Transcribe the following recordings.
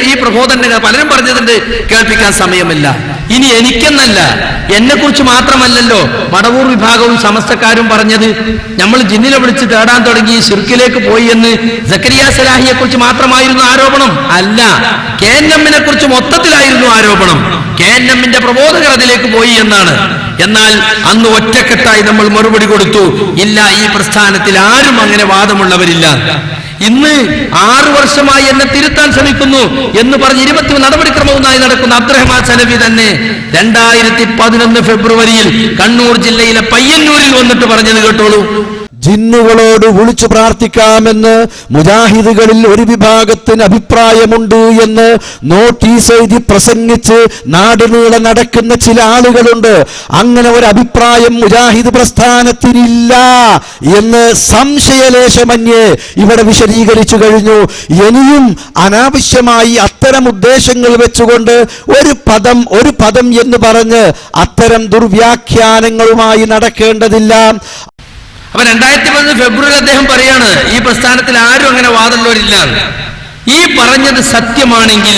ഈ പ്രബോധനങ്ങൾ പലരും പറഞ്ഞതുണ്ട്, കേൾപ്പിക്കാൻ സമയമില്ല. ഇനി എനിക്കെന്നല്ല, എന്നെ കുറിച്ച് മാത്രമല്ലല്ലോ മടവൂർ വിഭാഗവും സമസ്തക്കാരും പറഞ്ഞത്. നമ്മൾ ജിന്നിനെ വിളിച്ച് തേടാൻ തുടങ്ങി ശിർക്കിലേക്ക് പോയി എന്ന് സക്കരിയ സലാഹിയെ കുറിച്ച് മാത്രമായിരുന്നു ആരോപണം? അല്ല, KNM-നെ കുറിച്ച് മൊത്തത്തിലായിരുന്നു ആരോപണം. KNM-ന്റെ പ്രബോധകർ അതിലേക്ക് പോയി എന്നാണ്. എന്നാൽ അന്ന് ഒറ്റക്കെട്ടായി നമ്മൾ മറുപടി കൊടുത്തു, ഇല്ല, ഈ പ്രസ്ഥാനത്തിൽ ആരും അങ്ങനെ വാദമുള്ളവരില്ല. ഇന്ന് 6 വർഷമായി എന്നെ തിരുത്താൻ ശ്രമിക്കുന്നു എന്ന് പറഞ്ഞ് 20 നടപടിക്രമവുമായി നടക്കുന്ന അബ്ദുറഹ്മാൻ സലഫി തന്നെ 2011 ഫെബ്രുവരിയിൽ കണ്ണൂർ ജില്ലയിലെ പയ്യന്നൂരിൽ വന്നിട്ട് പറഞ്ഞത് കേട്ടോളൂ. ജിന്നുകളോട് വിളിച്ചു പ്രാർത്ഥിക്കാമെന്ന് മുജാഹിദുകളിൽ ഒരു വിഭാഗത്തിന് അഭിപ്രായമുണ്ട് എന്ന് നോട്ടീസ് എഴുതി പ്രസംഗിച്ച് നാടുനീളെ നടക്കുന്ന ചില ആളുകളുണ്ട്. അങ്ങനെ ഒരു അഭിപ്രായം മുജാഹിദ് പ്രസ്ഥാനത്തിനില്ല എന്ന് സംശയലേശമന്യേ ഇവിടെ വിശദീകരിച്ചു കഴിഞ്ഞു. ഇനിയും അനാവശ്യമായി അത്തരം ഉദ്ദേശങ്ങൾ വെച്ചുകൊണ്ട് ഒരു പദം എന്ന് പറഞ്ഞ് അത്തരം ദുർവ്യാഖ്യാനങ്ങളുമായി നടക്കേണ്ടതില്ല. അപ്പൊ 2011 ഫെബ്രുവരി അദ്ദേഹം പറയാണ്, ഈ പ്രസ്ഥാനത്തിൽ ആരും അങ്ങനെ വാദമുള്ളവരില്ല. ഈ പറഞ്ഞത് സത്യമാണെങ്കിൽ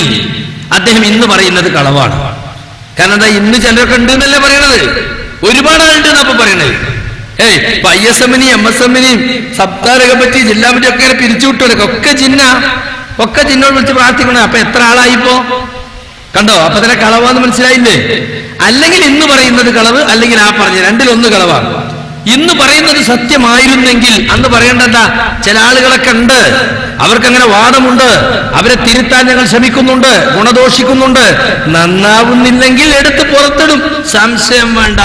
അദ്ദേഹം ഇന്ന് പറയുന്നത് കളവാണ്. കാരണം എന്താ, ഇന്ന് ചിലരൊക്കെ ഉണ്ട് എന്നല്ലേ പറയണത്, ഒരുപാട് ആളുണ്ട് എന്നപ്പോ പറയണത്. ഇപ്പൊ ISM-നെയും MSM-നെയും സബ്താരക പറ്റി ജില്ലാ പറ്റി ഒക്കെ പിരിച്ചുവിട്ടവരൊക്കെ ഒക്കെ ജിന്നോട് വിളിച്ച് പ്രാർത്ഥിക്കണം. അപ്പൊ എത്ര ആളായിപ്പോ കണ്ടോ? അപ്പൊ തന്നെ കളവാന്ന് മനസ്സിലായില്ലേ? അല്ലെങ്കിൽ ഇന്ന് പറയുന്നത് കളവ്, അല്ലെങ്കിൽ ആ പറഞ്ഞ രണ്ടിലൊന്ന് കളവാണ്. ഇന്ന് പറയുന്നത് സത്യമായിരുന്നെങ്കിൽ അന്ന് പറയേണ്ടതാ, ചില ആളുകളൊക്കെ ഉണ്ട്, അവർക്കങ്ങനെ വാദമുണ്ട്, അവരെ തിരുത്താൻ ഞങ്ങൾ ശ്രമിക്കുന്നുണ്ട്, ഗുണദോഷിക്കുന്നുണ്ട്, നന്നാവുന്നില്ലെങ്കിൽ എടുത്ത് പുറത്തിടും, സംശയം വേണ്ട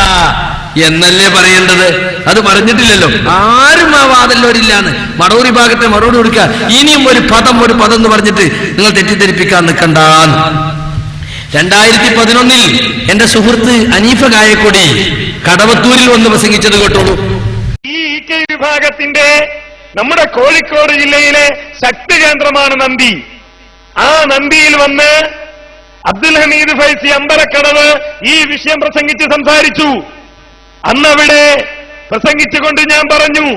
എന്നല്ലേ പറയേണ്ടത്. അത് പറഞ്ഞിട്ടില്ലല്ലോ. ആരും ആ വാദല്ലോരില്ലാന്ന് മടവൂർ വിഭാഗത്തെ മറുപടി കൊടുക്കുക. ഇനിയും ഒരു പദം എന്ന് പറഞ്ഞിട്ട് നിങ്ങൾ തെറ്റിദ്ധരിപ്പിക്കാൻ നിൽക്കണ്ടാന്ന്. 2011 എന്റെ സുഹൃത്ത് അനീഫ ഗായക്കൊടി കടവത്തൂരിൽ വന്ന് പ്രസംഗിച്ചത് കേട്ടോളൂ. ഈ വിഭാഗത്തിന്റെ നമ്മുടെ കോഴിക്കോട് ജില്ലയിലെ ശക്തി കേന്ദ്രമാണ് നന്ദി. ആ നന്ദിയിൽ വന്ന് അബ്ദുൽ ഹമീദ് ഫൈസി അമ്പലക്കടവ് ഈ വിഷയം പ്രസംഗിച്ച് സംസാരിച്ചു. അന്നവിടെ പ്രസംഗിച്ചുകൊണ്ട് ഞാൻ പറഞ്ഞു,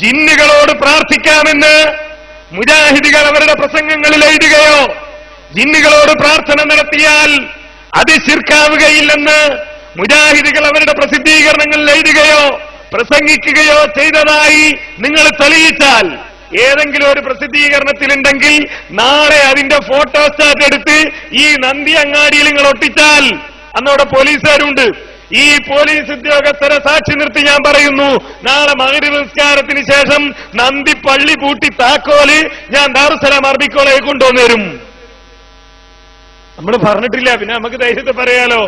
ജിന്നുകളോട് പ്രാർത്ഥിക്കാമെന്ന് മുജാഹിദുകൾ അവരുടെ പ്രസംഗങ്ങളിൽ എഴുതുകയോ ജിന്നുകളോട് പ്രാർത്ഥന നടത്തിയാൽ അത് ശിർക്കാവുകയില്ലെന്ന് മുജാഹിദുകൾ അവരുടെ പ്രസിദ്ധീകരണങ്ങളിൽ എഴുതുകയോ പ്രസംഗിക്കുകയോ ചെയ്തതായി നിങ്ങൾ തെളിയിച്ചാൽ, ഏതെങ്കിലും ഒരു പ്രസിദ്ധീകരണത്തിലുണ്ടെങ്കിൽ നാളെ അതിന്റെ ഫോട്ടോസ്റ്റാറ്റ് എടുത്ത് ഈ നന്ദി അങ്ങാടിയിൽ നിങ്ങൾ ഒട്ടിച്ചാൽ, അന്നവിടെ പോലീസുകാരുണ്ട്, ഈ പോലീസ് ഉദ്യോഗസ്ഥരെ സാക്ഷി നിർത്തി ഞാൻ പറയുന്നു, നാളെ മഗ്‌രിബ് നിസ്കാരത്തിന് ശേഷം നന്ദി പള്ളി പൂട്ടി താക്കോല് ഞാൻ ദാറുസ്സലാം അറബി കോളേജിൽ കൊണ്ടുവന്നേരും. നമ്മൾ പറഞ്ഞിട്ടില്ല, പിന്നെ നമുക്ക് ധൈര്യത്തെ പറയാലോ.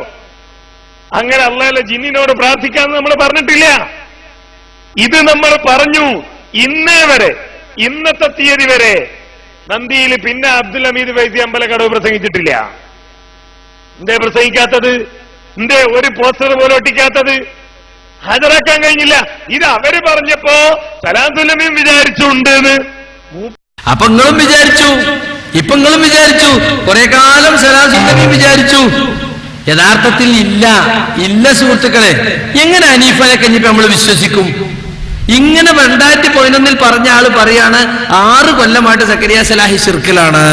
അങ്ങനെ അല്ലാഹുവിന്റെ ജിന്നിനോട് പ്രാർത്ഥിക്കാമെന്ന് നമ്മൾ പറഞ്ഞിട്ടില്ല. ഇത് നമ്മൾ പറഞ്ഞു. ഇന്നേ വരെ, ഇന്നത്തെ തീയതി വരെ നന്ദിയിൽ പിന്നെ അബ്ദുൽ ഹമീദ് ഫൈസി അമ്പലക്കടവ് പ്രസംഗിച്ചിട്ടില്ല. എന്തേ പ്രസംഗിക്കാത്തത്? എന്തേ ഒരു പോസ്റ്റർ പോലും ഒട്ടിക്കാത്തത്? ഹാജരാക്കാൻ കഴിഞ്ഞില്ല. ഇത് അവര് പറഞ്ഞപ്പോ സലാത്തുല്ലമീൻ വിചാരിച്ചുണ്ട് എന്ന്. അപ്പൊ നിങ്ങളും വിചാരിച്ചു, ഇപ്പൊ നിങ്ങളും വിചാരിച്ചു, കുറെ കാലം സലാത്തുല്ലമീൻ വിചാരിച്ചു. യഥാർത്ഥത്തിൽ ഇല്ല സുഹൃത്തുക്കളെ. എങ്ങനെ അനീഫനെ കഴിഞ്ഞപ്പോ നമ്മൾ വിശ്വസിക്കും? ഇങ്ങനെ 2011 പറഞ്ഞ ആള് പറയാണ് 6 കൊല്ലമായിട്ട് സക്കരിയ സലാഹി ശിർക്കിലാണ്.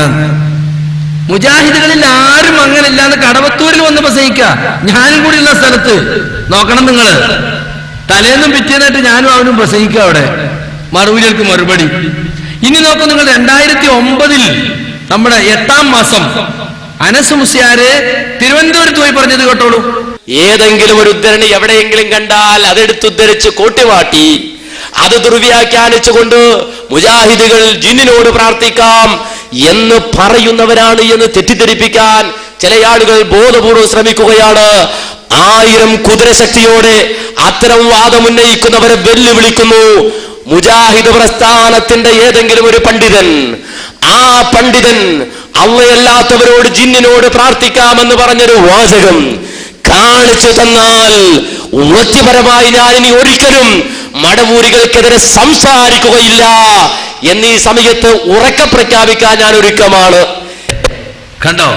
മുജാഹിദുകളിൽ ആരും അങ്ങനെ ഇല്ലാന്ന് കടവത്തൂരിൽ വന്ന് പ്രസംഗിക്കുക. ഞാനും കൂടി ഉള്ള സ്ഥലത്ത് നോക്കണം നിങ്ങള്. തലേന്നും പിറ്റേന്നായിട്ട് ഞാനും അവനും പ്രസംഗിക്കുക അവിടെ. മറുപടികൾക്ക് മറുപടി. ഇനി നോക്കൂ നിങ്ങൾ, 2009 നമ്മുടെ 8-ാം മാസം അനസ് മുസ്ലിയാര് തിരുവനന്തപുരത്ത് പോയി പറഞ്ഞത് കേട്ടോളൂ. ഏതെങ്കിലും ഒരു ഉദ്ധരണി എവിടെയെങ്കിലും കണ്ടാൽ അതെടുത്തുദ്ധരിച്ച് കോട്ടിവാട്ടി അത് ദുർവ്യാഖ്യാനിച്ചുകൊണ്ട് മുജാഹിദുകൾ ജിന്നിനോട് പ്രാർത്ഥിക്കാം എന്ന് പറയുന്നവരാണ് എന്ന് തെറ്റിദ്ധരിപ്പിക്കാൻ ചില ആളുകൾ ബോധപൂർവ്വം ശ്രമിക്കുകയാണ്. 1000 കുതിരശക്തിയോടെ അത്തരം വാദമുന്നയിക്കുന്നവരെ വെല്ലുവിളിക്കുന്നു. മുജാഹിദ് പ്രസ്ഥാനത്തിന്റെ ഏതെങ്കിലും ഒരു പണ്ഡിതൻ, ആ പണ്ഡിതൻ അള്ളയല്ലാത്തവരോട് ജിന്നിനോട് പ്രാർത്ഥിക്കാമെന്ന് പറഞ്ഞൊരു വാചകം കാണിച്ചു തന്നാൽ വ്യക്തിപരമായി ഞാൻ ഇനി ഒരിക്കലും മടവൂരികൾക്കെതിരെ സംസാരിക്കുകയില്ല എന്നീ സമയത്ത് ഉറക്കെ പ്രഖ്യാപിക്കാൻ ഞാൻ ഒരുക്കമാണ്. കണ്ടോ,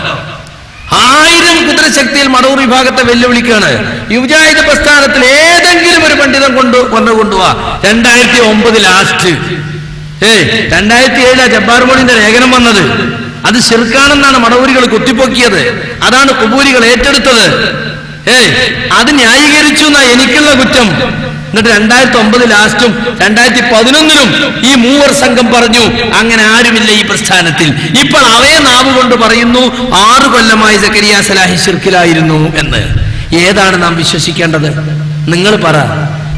1000 കുതിരശക്തിയിൽ മടവൂർ വിഭാഗത്തെ വെല്ലുവിളിക്കാണ്. മുജാഹിദ് പ്രസ്ഥാനത്തിൽ ഏതെങ്കിലും ഒരു പണ്ഡിതൻ കൊണ്ടുപോവാ. 2009 ലാസ്റ്റ് 2007 ജബ്ബാർ മോളിന്റെ ലേഖനം വന്നത്. അത് ശിർക്കാണെന്നാണ് മടവൂരികൾ കുത്തിപ്പൊക്കിയത്. അതാണ് ഖുബൂരികൾ ഏറ്റെടുത്തത്. അത് ന്യായീകരിച്ചു എന്നാ എനിക്കുള്ള കുറ്റം. എന്നിട്ട് 2009 ലാസ്റ്റും 2011 ഈ മൂവർ സംഘം പറഞ്ഞു അങ്ങനെ ആരുമില്ല ഈ പ്രസ്ഥാനത്തിൽ. ഇപ്പോൾ അവയെ നാവ് കൊണ്ട് പറയുന്നു 6 കൊല്ലമായി സക്കരിയ സലാഹി ശിർക്കിലായിരുന്നു എന്ന്. ഏതാണ് നാം വിശ്വസിക്കേണ്ടത്? നിങ്ങൾ പറ.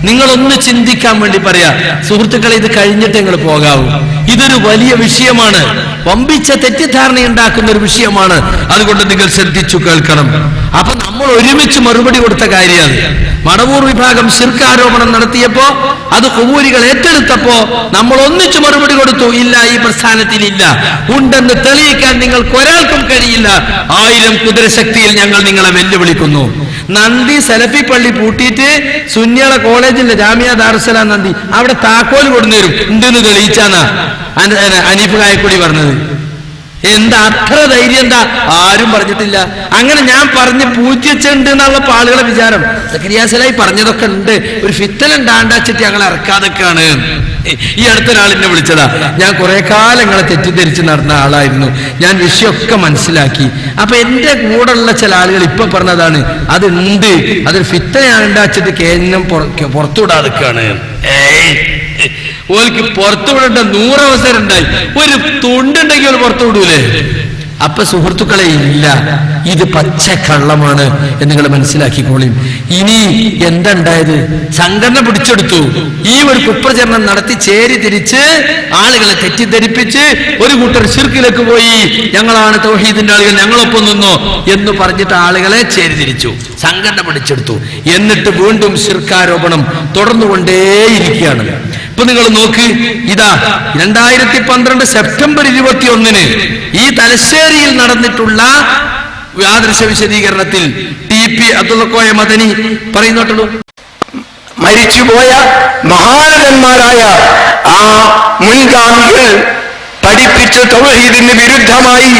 നിങ്ങളൊന്ന് ചിന്തിക്കാൻ വേണ്ടി പറയാ. സുഹൃത്തുക്കളെ, ഇത് കഴിഞ്ഞിട്ട് നിങ്ങൾ പോകാവൂ. ഇതൊരു വലിയ വിഷയമാണ്, വമ്പിച്ച തെറ്റിദ്ധാരണ ഉണ്ടാക്കുന്ന ഒരു വിഷയമാണ്. അതുകൊണ്ട് നിങ്ങൾ ശ്രദ്ധിച്ചു കേൾക്കണം. അപ്പൊ നമ്മൾ ഒരുമിച്ച് മറുപടി കൊടുത്ത കാര്യമാണ്. മടവൂർ വിഭാഗം ശിർക്ക് ആരോപണം നടത്തിയപ്പോ അത് ഖുബൂരികൾ ഏറ്റെടുത്തപ്പോ നമ്മൾ ഒന്നിച്ചു മറുപടി കൊടുത്തു. ഇല്ല, ഈ പ്രസ്ഥാനത്തിൽ ഇല്ല. ഉണ്ടെന്ന് തെളിയിക്കാൻ നിങ്ങൾക്ക് ഒരാൾക്കും കഴിയില്ല. 1000 കുതിരശക്തിയിൽ ഞങ്ങൾ നിങ്ങളെ വെല്ലുവിളിക്കുന്നു. നന്ദി സലഫി പള്ളി പൂട്ടിയിട്ട് സുന്നികളെ കോളേജിലെ ജാമിയ ദാറുസ്സലാം നന്ദി അവിടെ താക്കോൽ കൊടുന്നേരും എന്തെന്ന് തെളിയിച്ചാന്നാ അനീഫ് കായക്കുടി പറഞ്ഞത്. എന്താ അത്ര ധൈര്യം? എന്താ ആരും പറഞ്ഞിട്ടില്ല. അങ്ങനെ ഞാൻ പറഞ്ഞ് പൂജിച്ചുണ്ട് എന്നുള്ള ആളുകളെ വിചാരം സക്കരിയ സലാഹി പറഞ്ഞതൊക്കെ ഉണ്ട്, ഒരു ഫിത്തലുണ്ടാണ്ടാച്ചിട്ട് ഞങ്ങൾ ഇറക്കാതൊക്കെയാണ്. ഈ അടുത്തൊരാളിനെ വിളിച്ചതാ. ഞാൻ കുറെ കാലങ്ങളെ തെറ്റിദ്ധരിച്ച് നടന്ന ആളായിരുന്നു. ഞാൻ വിഷയമൊക്കെ മനസ്സിലാക്കി. അപ്പൊ എന്റെ കൂടെയുള്ള ചില ആളുകൾ ഇപ്പൊ പറഞ്ഞതാണ് അതുണ്ട്, അതൊരു ഫിത്തലുണ്ടാച്ചിട്ട് കേന്ദ്രം പുറത്തുവിടാതൊക്കെയാണ്. ഓൽക്ക് പുറത്തുവിടേണ്ട 100 അവസരം ഉണ്ടായി. ഒരു തുണ്ടുണ്ടെങ്കിൽ ഒരു പുറത്തു വിടൂലേ? അപ്പൊ സുഹൃത്തുക്കളെ, ഇല്ല, ഇത് പച്ചക്കള്ളമാണ് എന്ന് നിങ്ങൾ മനസ്സിലാക്കിക്കോളീം. ഇനി എന്തുണ്ടായത്? സംഘടന പിടിച്ചെടുത്തു. ഈ ഒരു കുപ്രചരണം നടത്തി ചേരി തിരിച്ച് ആളുകളെ തെറ്റിദ്ധരിപ്പിച്ച് ഒരു കൂട്ടർ ശിർക്കിലേക്ക് പോയി. ഞങ്ങളാണ് തൗഹീദിന്റെ ആളുകൾ, ഞങ്ങളൊപ്പം നിന്നോ എന്ന് പറഞ്ഞിട്ട് ആളുകളെ ചേരി തിരിച്ചു, സംഘടന പിടിച്ചെടുത്തു. എന്നിട്ട് വീണ്ടും ശിർക്കാരോപണം തുടർന്നുകൊണ്ടേയിരിക്കുകയാണ്. ഇപ്പൊ നിങ്ങൾ നോക്ക്, ഇതാ 2012 സെപ്റ്റംബർ 21 ഈ തലശ്ശേരിയിൽ നടന്നിട്ടുള്ള ആദർശ വിശദീകരണത്തിൽ TP അബ്ദുള്ളക്കോയ മദനി പറയുന്നോട്ടുള്ളൂ. മരിച്ചുപോയ മഹാനന്മാരായ ആ മുൻഗാമികൾ പഠിപ്പിച്ച തൗഹീദിന് വിരുദ്ധമായി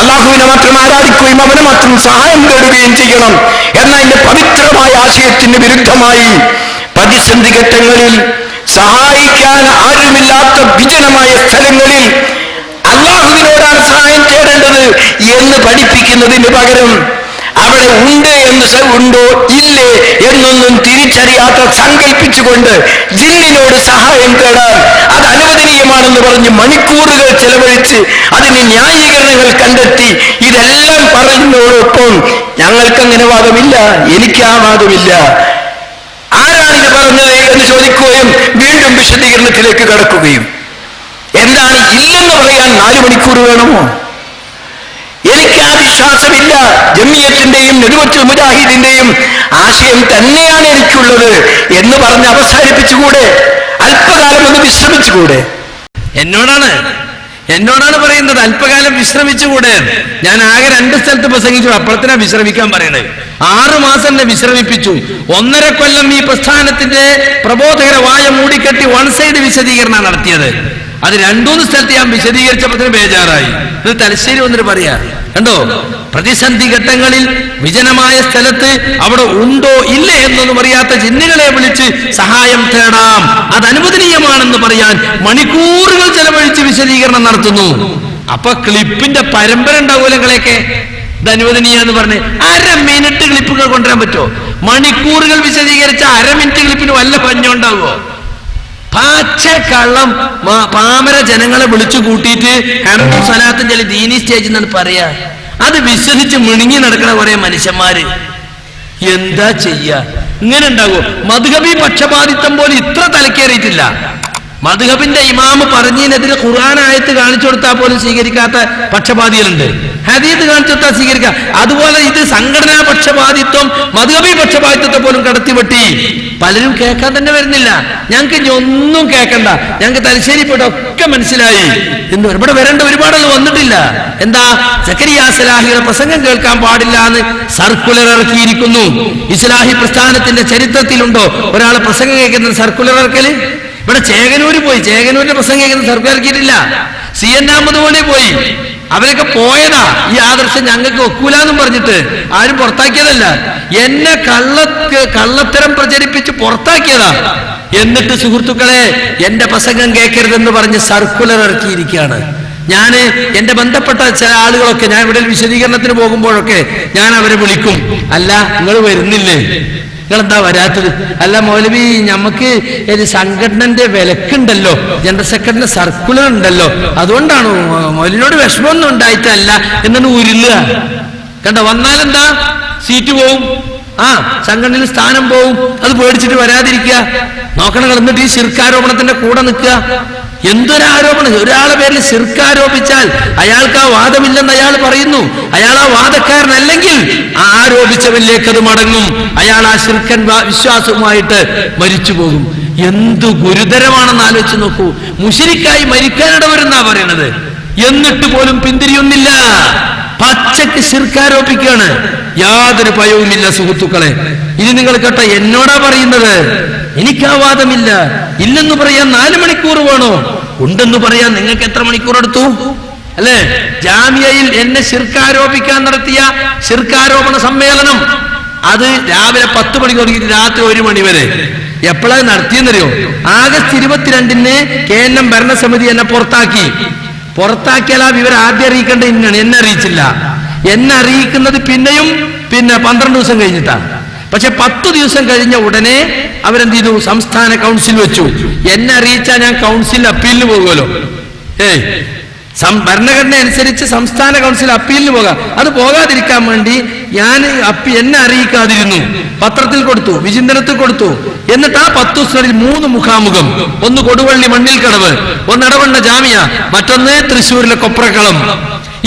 അള്ളാഹുവിനെ മാത്രം ആരാധിക്കുകയും അവനെ മാത്രം സഹായം തേടുകയും ചെയ്യണം എന്നതിന്റെ പവിത്രമായ ആശയത്തിന് വിരുദ്ധമായി പ്രതിസന്ധി ഘട്ടങ്ങളിൽ സഹായിക്കാൻ ആരുമില്ലാത്ത വിജനമായ സ്ഥലങ്ങളിൽ അള്ളാഹുവിനോടാണ് സഹായം തേടേണ്ടത് എന്ന് പഠിപ്പിക്കുന്നതിന് പകരം അവിടെ ഉണ്ട് എന്ന് ഉണ്ടോ ഇല്ലേ എന്നൊന്നും തിരിച്ചറിയാത്ത സങ്കല്പിച്ചുകൊണ്ട് ജിന്നിനോട് സഹായം തേടാൻ അത് അനുവദനീയമാണെന്ന് പറഞ്ഞ് മണിക്കൂറുകൾ ചെലവഴിച്ച് അതിന് ന്യായീകരണങ്ങൾ കണ്ടെത്തി ഇതെല്ലാം പറയുന്നതോടൊപ്പം ഞങ്ങൾക്കങ്ങനെ വാദമില്ല, എനിക്ക് ആ വാദമില്ല, ആരാണിത് പറഞ്ഞത് എന്ന് ചോദിക്കുകയും വീണ്ടും വിശദീകരണത്തിലേക്ക് കടക്കുകയും. എന്താണ് ഇല്ലെന്ന് പറയാൻ 4 മണിക്കൂർ വേണമോ? എനിക്ക് ആ വിശ്വാസമില്ല. ജമിയത്തിന്റെയും നെടുവത്തുൽ മുജാഹിദിന്റെയും ആശയം തന്നെയാണ് എനിക്കുള്ളത് എന്ന് പറഞ്ഞ് അവസാനിപ്പിച്ചുകൂടെ? അല്പകാലം ഒന്ന് വിശ്രമിച്ചുകൂടെ? എന്നോടാണ് പറയുന്നത് അല്പകാലം വിശ്രമിച്ചുകൂടെ. ഞാൻ ആകെ 2 സ്ഥലത്ത് പ്രസംഗിച്ചു, അപ്പോഴത്തിനാ വിശ്രമിക്കാൻ പറയണത്. 6 മാസം എന്നെ വിശ്രമിപ്പിച്ചു. 1.5 കൊല്ലം ഈ പ്രസ്ഥാനത്തിന്റെ പ്രബോധകരെ വായ മൂടിക്കെട്ടി 1 സൈഡ് വിശദീകരണം നടത്തിയത്. അത് 2-3 സ്ഥലത്ത് ഞാൻ വിശദീകരിച്ചപ്പോൾ ബേജാറായി. ഇത് തലശ്ശേരി വന്നിട്ട് പറയാ, കണ്ടോ, പ്രതിസന്ധി ഘട്ടങ്ങളിൽ വിജനമായ സ്ഥലത്ത് അവിടെ ഉണ്ടോ ഇല്ലേ എന്നൊന്നും അറിയാത്ത ജിന്നുകളെ വിളിച്ച് സഹായം തേടാം, അത് അനുവദനീയമാണെന്ന് പറയാൻ മണിക്കൂറുകൾ ചെലവഴിച്ച് വിശദീകരണം നടത്തുന്നു. അപ്പൊ ക്ലിപ്പിന്റെ പരമ്പര ഉണ്ടാവൂലങ്ങളെയൊക്കെ ഇത് അനുവദനീയ എന്ന് പറഞ്ഞ് 1/2 മിനിറ്റ് ക്ലിപ്പുകൾ കൊണ്ടുവരാൻ പറ്റുമോ? മണിക്കൂറുകൾ വിശദീകരിച്ച 1/2 മിനിറ്റ് ക്ലിപ്പിന് വല്ല പഞ്ഞുണ്ടാവോ? പാച്ചക്കള്ളം പാമര ജനങ്ങളെ വിളിച്ചു കൂട്ടിയിട്ട് ഹംദും സലാത്തും ചില ദീനി സ്റ്റേജിൽ നിന്നാണ് പറയാ. അത് വിശ്വസിച്ച് മിണുങ്ങി നടക്കുന്ന കുറെ മനുഷ്യന്മാര്. എന്താ ചെയ്യാ? ഇങ്ങനെ ഉണ്ടാകുമോ? മദ്ഹബി പക്ഷപാതിത്വം പോലെ ഇത്ര തലക്കേറിയിട്ടില്ല. മദ്ഹബിന്റെ ഇമാമ് പറഞ്ഞതിനെതിരെ ഖുർആൻ ആയത്ത് കാണിച്ചു കൊടുത്താൽ പോലും സ്വീകരിക്കാത്ത പക്ഷപാതികളുണ്ട്. ഹദീത്ത് കാണിച്ചു കൊടുത്താൽ സ്വീകരിക്കാം. അതുപോലെ ഇത് സംഘടനാ പക്ഷപാതിത്വം, മദ്ഹബി പക്ഷപാതിത്വത്തെ പോലും കടത്തിവെട്ടി. പലരും കേൾക്കാൻ തന്നെ വരുന്നില്ല. ഞങ്ങൾക്ക് ഇനി ഒന്നും കേൾക്കണ്ട, ഞങ്ങൾക്ക് തലശ്ശേരി പോയിട്ടൊക്കെ മനസ്സിലായി. ഇന്ന് ഇവിടെ വരേണ്ട ഒരുപാടൊന്നും വന്നിട്ടില്ല. എന്താ? സക്കരിയ സലാഹിയുടെ പ്രസംഗം കേൾക്കാൻ പാടില്ല എന്ന് സർക്കുലർ ഇറക്കിയിരിക്കുന്നു. ഇസ്ലാഹി പ്രസ്ഥാനത്തിന്റെ ചരിത്രത്തിലുണ്ടോ ഒരാൾ പ്രസംഗം കേൾക്കുന്ന സർക്കുലർ ഇറക്കല്? ഇവിടെ ചേകനൂര് പോയി, ചേകനൂരിന്റെ പ്രസംഗം കേൾക്കുന്ന സർക്കുലർ ഇറക്കിയിട്ടില്ല. CN അഹമ്മദ് പോലെ പോയി, അവരൊക്കെ പോയതാ. ഈ ആദർശം ഞങ്ങൾക്ക് ഒക്കൂലെന്നും പറഞ്ഞിട്ട് ആരും പുറത്താക്കിയതല്ല, എന്നെ കള്ളത്തരം പ്രചരിപ്പിച്ച് പുറത്താക്കിയതാ. എന്നിട്ട് സുഹൃത്തുക്കളെ, എന്റെ പ്രസംഗം കേൾക്കരുതെന്ന് പറഞ്ഞ് സർക്കുലർ ഇറക്കിയിരിക്കുകയാണ്. ഞാൻ എന്റെ ബന്ധപ്പെട്ട ചില ആളുകളൊക്കെ, ഞാൻ ഇവിടെ വിശദീകരണത്തിന് പോകുമ്പോഴൊക്കെ ഞാൻ അവരെ വിളിക്കും. അല്ല, നിങ്ങൾ വരുന്നില്ലേ, നിങ്ങളെന്താ വരാത്തത്? അല്ല മൗലവി, നമുക്ക് ഒരു സംഘടനന്റെ വിലക്കുണ്ടല്ലോ, ജനറൽ സെക്രട്ടറിന്റെ സർക്കുലർ ഉണ്ടല്ലോ, അതുകൊണ്ടാണ്, മൗലവിനോട് വിഷമമൊന്നും ഉണ്ടായിട്ടല്ല എന്നാണ് ഉരുളുക. കണ്ടോ, വന്നാലെന്താ, സീറ്റ് പോവും, സംഘടനയിൽ സ്ഥാനം പോവും, അത് പേടിച്ചിട്ട് വരാതിരിക്കുക. നോക്കണം, എന്നിട്ട് ഈ ശിർക്കാരോപണത്തിന്റെ കൂടെ നിൽക്കുക. എന്തൊരാരോപണം! ഒരാളെ പേരിൽ ശിർക്കാരോപിച്ചാൽ അയാൾക്ക് ആ വാദമില്ലെന്ന് അയാൾ പറയുന്നു. അയാൾ ആ വാദക്കാരനല്ലെങ്കിൽ ആ ആരോപിച്ചവനിലേക്ക് അത് മടങ്ങും. അയാൾ ആ ശിർക്കൻ വിശ്വാസവുമായിട്ട് മരിച്ചു പോകും. എന്തു ഗുരുതരമാണെന്ന് ആലോചിച്ച് നോക്കൂ. മുശ്രിക്കായി മരിക്കാനിടവരുന്നാ പറയണത്, എന്നിട്ട് പോലും പിന്തിരിയൊന്നില്ല. പച്ചക്ക് ശിർക്കാരോപിക്കുകയാണ്. യാതൊരു ഭയവുമില്ല സുഹൃത്തുക്കളെ. ഇനി നിങ്ങൾ കേട്ടോ, എന്നോടാ പറയുന്നത്. എനിക്കാ വാദമില്ല. ഇല്ലെന്ന് പറയാൻ 4 മണിക്കൂർ വേണോ? ഉണ്ടെന്ന് പറയാൻ നിങ്ങൾക്ക് എത്ര മണിക്കൂർ എടുത്തു? അല്ലെ, ജാമ്യയിൽ എന്നെ ശിർക്കാരോപിക്കാൻ നടത്തിയ ശിർക്കാരോപണ സമ്മേളനം, അത് രാവിലെ 10 മണിക്ക് തുടങ്ങിയിട്ട് രാത്രി 1 മണി വരെ. എപ്പോഴാണ് നടത്തിയെന്നറിയോ? ആഗസ്റ്റ് 22-ന് KNM ഭരണസമിതി എന്നെ പുറത്താക്കിയാൽ ആ വിവരം ആദ്യം അറിയിക്കേണ്ട ഇന്നാണ്. എന്നെ അറിയിച്ചില്ല. എന്നെ അറിയിക്കുന്നത് പിന്നെ 12 ദിവസം കഴിഞ്ഞിട്ടാണ്. പക്ഷെ 10 ദിവസം കഴിഞ്ഞ ഉടനെ അവരെന്ത് ചെയ്തു? സംസ്ഥാന കൗൺസിൽ വെച്ചു. എന്നെ അറിയിച്ചാൽ ഞാൻ കൗൺസിലിന് അപ്പീലിന് പോകുമല്ലോ. ഭരണഘടന അനുസരിച്ച് സംസ്ഥാന കൗൺസിൽ അപ്പീലിന് പോകാം. അത് പോകാതിരിക്കാൻ വേണ്ടി ഞാൻ എന്നെ അറിയിക്കാതിരുന്നു. പത്രത്തിൽ കൊടുത്തു, വിചിന്തനത്തിൽ കൊടുത്തു. എന്നിട്ട് ആ 10 ദിവസങ്ങളിൽ 3 മുഖാമുഖം, ഒന്ന് കൊടുവള്ളി മണ്ണിൽക്കടവ്, ഒന്ന് ഇടവണ്ണ ജാമിയ, മറ്റൊന്ന് തൃശ്ശൂരിലെ കൊപ്രക്കളം.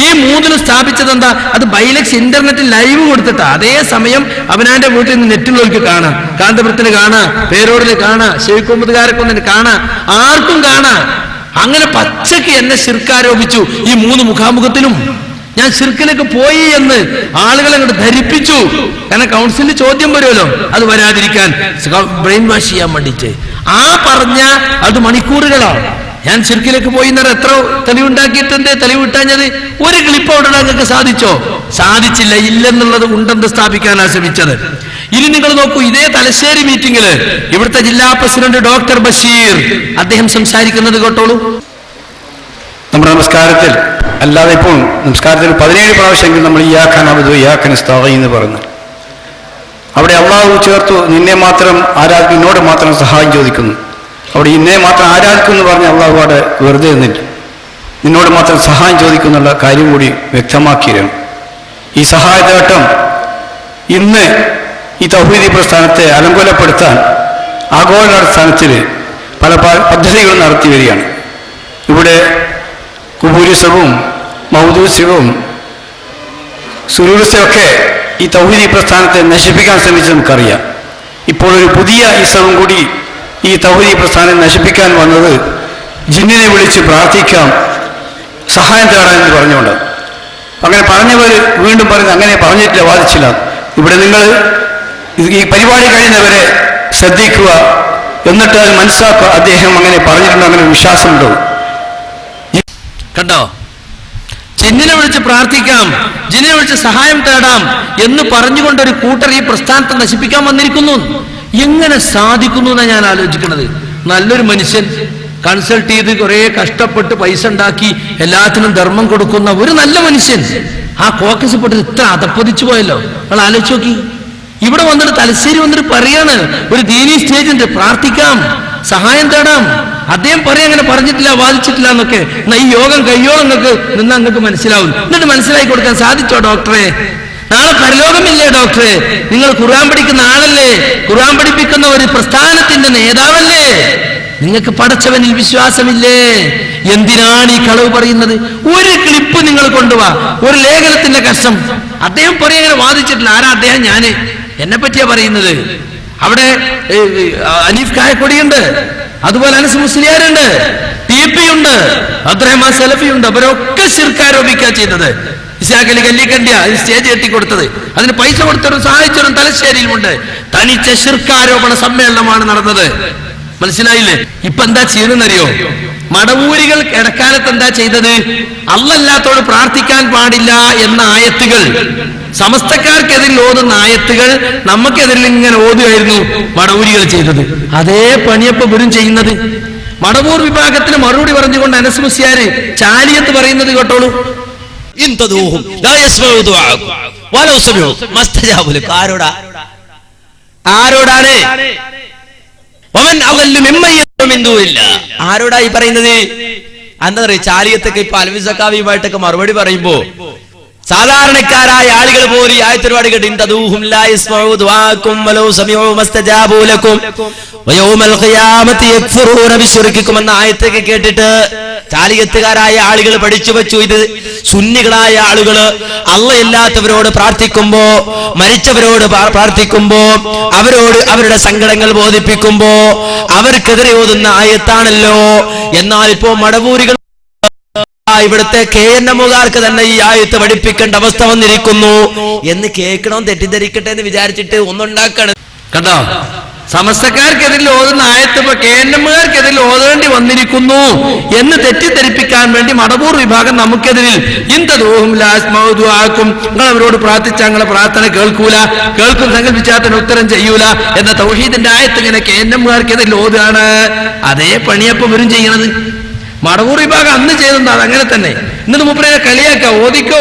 ഈ 3 സ്ഥാപിച്ചത് എന്താ? അത് ബൈലക്സ് ഇന്റർനെറ്റിൽ ലൈവ് കൊടുത്തിട്ടാ. അതേസമയം അവനാന്റെ വീട്ടിൽ നിന്ന് നെറ്റിലുള്ളവർക്ക് കാണാം, കാന്തപുരത്തിന് കാണാം, പേരോടിന് കാണാം, ശിവകുമ്പതുകാരക്കൊന്നിന് കാണാം, ആർക്കും കാണാം. അങ്ങനെ പച്ചയ്ക്ക് എന്നെ ശിർക്കാരോപിച്ചു. ഈ 3 മുഖാമുഖത്തിലും ഞാൻ ശിർക്കിലേക്ക് പോയി എന്ന് ആളുകളെ അങ്ങോട്ട് ധരിപ്പിച്ചു. കാരണം കൗൺസിലിൽ ചോദ്യം വരുമല്ലോ, അത് വരാതിരിക്കാൻ ബ്രെയിൻ വാഷ് ചെയ്യാൻ വേണ്ടിയിട്ട്. ആ പറഞ്ഞ അത് മണിക്കൂറുകളാണ്. ഞാൻ ശിർക്കിലേക്ക് പോയി എന്നറിയാം. എത്ര തെളിവുണ്ടാക്കിയിട്ടുണ്ട്. തെളിവ് കിട്ടാഞ്ഞത് ഒരു ക്ലിപ്പ് അവിടെ നിങ്ങൾക്ക് സാധിച്ചോ? സാധിച്ചില്ല. ഇല്ലെന്നുള്ളത് ഉണ്ടെന്ന് സ്ഥാപിക്കാനാണ് ശ്രമിച്ചത്. ഇനി നിങ്ങൾ നോക്കൂ, ഇതേ തലശ്ശേരി മീറ്റിംഗില് ഇവിടുത്തെ ജില്ലാ പ്രസിഡന്റ് ഡോക്ടർ ബഷീർ അദ്ദേഹം സംസാരിക്കുന്നത് കേട്ടോളൂ. നമ്മുടെ നമസ്കാരത്തിൽ, അല്ലാതെ ഇപ്പോൾ നമസ്കാരത്തിൽ 17 പ്രാവശ്യമെങ്കിൽ നമ്മൾ ഇയ്യാക നഅ്ബുദു വഇയ്യാക നസ്തഈൻ എന്ന് പറഞ്ഞു. അവിടെ അള്ളാഹു ചേർത്തു, നിന്നെ മാത്രം ആരാധിക്കും, നിന്നോട് മാത്രം സഹായം ചോദിക്കുന്നു. അവിടെ ഇന്നെ മാത്രം ആരാധിക്കും എന്ന് പറഞ്ഞ് അള്ളാഹു അവിടെ വെറുതെ നിന്നില്ല, നിന്നോട് മാത്രം സഹായം ചോദിക്കുന്നുള്ള കാര്യം കൂടി വ്യക്തമാക്കിയിരുന്നു. ഈ സഹായതേട്ടം ഇന്ന് ഈ തൗഹീദി പ്രസ്ഥാനത്തെ അലങ്കോലപ്പെടുത്താൻ ആഗോളാടിസ്ഥാനത്തിൽ പല പദ്ധതികളും നടത്തി വരികയാണ്. ഇവിടെ കുബൂരിസവും മൗദൂസ്യവും സുരൂർസയൊക്കെ ഈ തൗഹീദി പ്രസ്ഥാനത്തെ നശിപ്പിക്കാൻ ശ്രമിച്ചത് നമുക്കറിയാം. ഇപ്പോൾ ഒരു പുതിയ ഇസവും കൂടി ഈ തൗഹീദി പ്രസ്ഥാനം നശിപ്പിക്കാൻ വന്നത് ജിന്നിനെ വിളിച്ച് പ്രാർത്ഥിക്കാം, സഹായം തേടാൻ എന്ന് പറഞ്ഞുകൊണ്ട്. അങ്ങനെ പറഞ്ഞവർ വീണ്ടും പറയുന്നത് അങ്ങനെ പറഞ്ഞിട്ടില്ല, വാദിച്ചില്ല. ഇവിടെ നിങ്ങൾ ഈ പരിപാടി കഴിയുന്നവരെ ശ്രദ്ധിക്കുക, എന്നിട്ട് അത് മനസ്സിലാക്കുക. അദ്ദേഹം അങ്ങനെ പറഞ്ഞിട്ടുണ്ടോ, അങ്ങനെ വിശ്വാസമുണ്ടോ? കണ്ടോ, ജിന്നിനെ വിളിച്ച് പ്രാർത്ഥിക്കാം, ജിന്നിനെ വിളിച്ച് സഹായം തേടാം എന്ന് പറഞ്ഞുകൊണ്ടൊരു കൂട്ടർ ഈ പ്രസ്ഥാനത്തെ നശിപ്പിക്കാൻ വന്നിരിക്കുന്നു. എങ്ങനെ സാധിക്കുന്നു എന്നാണ് ഞാൻ ആലോചിക്കുന്നത്. നല്ലൊരു മനുഷ്യൻ കൺസൾട്ട് ചെയ്ത് കുറെ കഷ്ടപ്പെട്ട് പൈസ ഉണ്ടാക്കി എല്ലാത്തിനും ധർമ്മം കൊടുക്കുന്ന ഒരു നല്ല മനുഷ്യൻ ആ കോക്കസ് പെട്ട് ഇത്ര അതപ്പതിച്ചു പോയല്ലോ. നിങ്ങൾ ആലോചിച്ച് നോക്കി. ഇവിടെ വന്നിട്ട് തലശ്ശേരി വന്നിട്ട് പറയാണ്, ഒരു ദീനി സ്റ്റേജുണ്ട്, പ്രാർത്ഥിക്കാം, സഹായം തേടാം. അദ്ദേഹം പറയാൻ അങ്ങനെ പറഞ്ഞിട്ടില്ല, വാദിച്ചിട്ടില്ല എന്നൊക്കെ. എന്നാ ഈ യോഗം കഴിയോളം നിങ്ങൾക്ക് മനസ്സിലാവും. എന്നിട്ട് മനസ്സിലാക്കി കൊടുക്കാൻ സാധിച്ചോ ഡോക്ടറെ? നാളെ പരലോകമില്ലേ ഡോക്ടറെ? നിങ്ങൾ ഖുർആൻ പഠിക്കുന്ന ആളല്ലേ, ഖുർആൻ പഠിപ്പിക്കുന്ന ഒരു പ്രസ്ഥാനത്തിന്റെ നേതാവല്ലേ? നിങ്ങൾക്ക് പടച്ചവനിൽ വിശ്വാസമില്ലേ? എന്തിനാണ് ഈ കളവ് പറയുന്നത്? ഒരു ക്ലിപ്പ് നിങ്ങൾ കൊണ്ടുപോവാ, ഒരു ലേഖനത്തിന്റെ കഷ്ടം. അദ്ദേഹം പറയാൻ അങ്ങനെ വാദിച്ചിട്ടില്ല. ആരാ അദ്ദേഹം? ഞാന്, എന്നെ പറ്റിയാ പറയുന്നത്. അവിടെ അനീഫ് കായക്കൊടിയുണ്ട്, അതുപോലെ അനസ് മുസ്ലിയാരുണ്ട്, TP ഉണ്ട്, അബ്ദുറഹ്മാൻ സലഫിയുണ്ട്. അവരൊക്കെ ശിർക്കാരോപിക്കുക ചെയ്തത്. ഇസ്ഹാഖലി കല്ലിക്കണ്ടിയ സ്റ്റേജ് കെട്ടിക്കൊടുത്തത്, അതിന് പൈസ കൊടുത്തവരും സഹായിച്ചവരും തലശ്ശേരിയിലുമുണ്ട്. തനിച്ച ശിർക്കാരോപണ സമ്മേളനമാണ് നടന്നത്. മനസ്സിലായില്ലേ? ഇപ്പൊ എന്താ ചെയ്യുന്നറിയോ? മടവൂരികൾ ഇടക്കാലത്ത് എന്താ ചെയ്തത്? അല്ലാത്തോട് പ്രാർത്ഥിക്കാൻ പാടില്ല എന്ന ആയത്തുകൾ, സമസ്തക്കാർക്കെതിരിൽ ഓതുന്ന ആയത്തുകൾ നമുക്കെതിരിൽ ഇങ്ങനെ ഓതുകയായിരുന്നു മടവൂരികൾ ചെയ്തത്. അതേ പണിയപ്പോ ഇവരും ചെയ്യുന്നത്. മടവൂർ വിഭാഗത്തിന് മറുപടി പറഞ്ഞുകൊണ്ട് അനസ് മുസ്ലിയാർ ചാലിയത്ത് പറയുന്നത് കേട്ടോളൂ. ആരോടാണ്? ആരോടാ ഈ പറയുന്നത്? എന്താ പറയുക, ചാലിയത്തൊക്കെ ഇപ്പൊ അൽവി സക്കാവിയുമായിട്ടൊക്കെ മറുപടി പറയുമ്പോ സാധാരണക്കാരായ ആളുകൾ പോലും ഈ ആയത്തൊരുപാട് കേട്ട് എന്ന ആയത്തൊക്കെ കേട്ടിട്ട് ചാലിയത്തുകാരായ ആളുകൾ പഠിച്ചു വെച്ചു. ഇത് സുന്നികളായ ആളുകള് അള്ളയില്ലാത്തവരോട് പ്രാർത്ഥിക്കുമ്പോ, മരിച്ചവരോട് പ്രാർത്ഥിക്കുമ്പോ, അവരുടെ സങ്കടങ്ങൾ ബോധിപ്പിക്കുമ്പോ അവർക്കെതിരെ ഓതുന്ന ആയത്താണല്ലോ. എന്നാൽ ഇപ്പോ മടവൂരികൾ ഇവിടുത്തെ KNM-കാർക്ക് തന്നെ ഈ ആയത്ത് പഠിപ്പിക്കേണ്ട അവസ്ഥ വന്നിരിക്കുന്നു എന്ന് കേൾക്കണം, തെറ്റിദ്ധരിക്കട്ടെ എന്ന് വിചാരിച്ചിട്ട് ഒന്നുണ്ടാക്കണം. കണ്ടോ, സമസ്തക്കാർക്കെതിരിൽ ഓതുന്ന ആയത്ത് ഇപ്പൊ KNM-കാർക്കെതിരിൽ ഓതേണ്ടി വന്നിരിക്കുന്നു എന്ന് തെറ്റിദ്ധരിപ്പിക്കാൻ വേണ്ടി മടവൂർ വിഭാഗം നമുക്കെതിരിൽ ആക്കും, നിങ്ങൾ അവരോട് പ്രാർത്ഥിച്ചാൽ നിങ്ങളെ പ്രാർത്ഥന കേൾക്കൂല, കേൾക്കും സങ്കല്പിച്ചാൽ ഉത്തരം ചെയ്യൂല എന്ന തൗഹീദിന്റെ ആയത്ത് ഇങ്ങനെ KNM-കാർക്കെതിരിൽ ഓതുകയാണ്. അതേ പണിയപ്പം ഇവരും ചെയ്യണത്. മടവൂർ വിഭാഗം അന്ന് ചെയ്തെന്താ അങ്ങനെ തന്നെ. എന്നിട്ട് മുപ്പരെ കളിയാക്ക, ഓദിക്കോ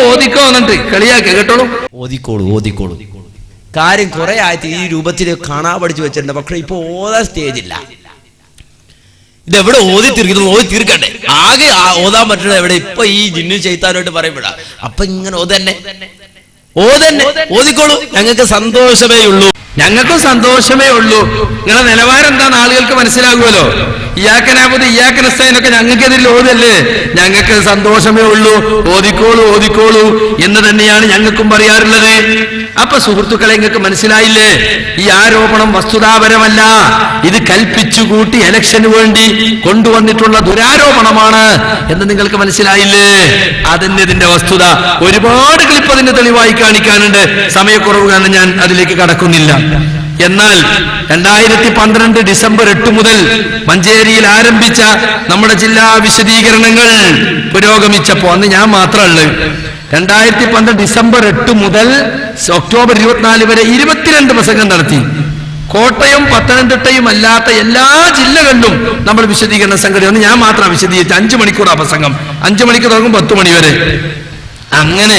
എന്നിട്ട് കളിയാക്ക. കേട്ടോളൂ, ഓതിക്കോളൂ. കാര്യം കുറെ ആയിട്ട് ഈ രൂപത്തിൽ കാണാൻ പഠിച്ചു വെച്ചിട്ടുണ്ട്. പക്ഷെ ഇപ്പൊ ഓതാൻ സ്റ്റേജില്ല. ഇതെവിടെ ഓതി തീർക്കണ്ടേ? ആകെ ഓതാൻ പറ്റണത് എവിടെ? ഇപ്പൊ ഈ ജിന്നു ചെയ്താനായിട്ട് പറയപ്പെടാ. അപ്പൊ ഇങ്ങനെ ഓതന്നെ ഓതിക്കോളൂ, ഞങ്ങൾക്ക് സന്തോഷമേ ഉള്ളൂ. ഞങ്ങൾക്കും സന്തോഷമേ ഉള്ളൂ. നിങ്ങളുടെ നിലവാരം എന്താന്ന് ആളുകൾക്ക് മനസ്സിലാകുമല്ലോ. ഇയ്യാക്കനാബുദ് ഇയ്യാക്കനസ്തൈനൊക്കെ ഞങ്ങൾക്കെതിരിൽ ഓതല്ലേ, ഞങ്ങൾക്ക് സന്തോഷമേ ഉള്ളൂ. ഓതിക്കോളൂ എന്ന് തന്നെയാണ് ഞങ്ങൾക്കും പറയാറുള്ളത്. അപ്പൊ സുഹൃത്തുക്കളെ, നിങ്ങൾക്ക് മനസ്സിലായില്ലേ? ഈ ആരോപണം വസ്തുതാപരമല്ല. ഇത് കൽപ്പിച്ചു കൂട്ടി ഇലക്ഷന് വേണ്ടി കൊണ്ടുവന്നിട്ടുള്ള ദുരാരോപണമാണ് എന്ന് നിങ്ങൾക്ക് മനസ്സിലായില്ലേ? അതന്നെ ഇതിന്റെ വസ്തുത. ഒരുപാട് ക്ലിപ്പ് അതിന്റെ തെളിവായി കാണിക്കാനുണ്ട്. സമയക്കുറവ് കാരണം ഞാൻ അതിലേക്ക് കടക്കുന്നില്ല. എന്നാൽ 2012 ഡിസംബർ 8 മുതൽ മഞ്ചേരിയിൽ ആരംഭിച്ച നമ്മുടെ ജില്ലാ വിശദീകരണങ്ങൾ പുരോഗമിച്ചപ്പോ, അന്ന് ഞാൻ മാത്രമല്ല, 2012 ഡിസംബർ 8 മുതൽ ഒക്ടോബർ 24 വരെ 22 പ്രസംഗം നടത്തി. കോട്ടയം പത്തനംതിട്ടയും അല്ലാത്ത എല്ലാ ജില്ലകളിലും നമ്മൾ വിശദീകരണ സംഘടന. ഒന്ന് ഞാൻ മാത്രം വിശദീകരിച്ചു. 5 മണിക്കൂറാ പ്രസംഗം. 5 മണിക്ക് തുടങ്ങും 10 മണി വരെ. അങ്ങനെ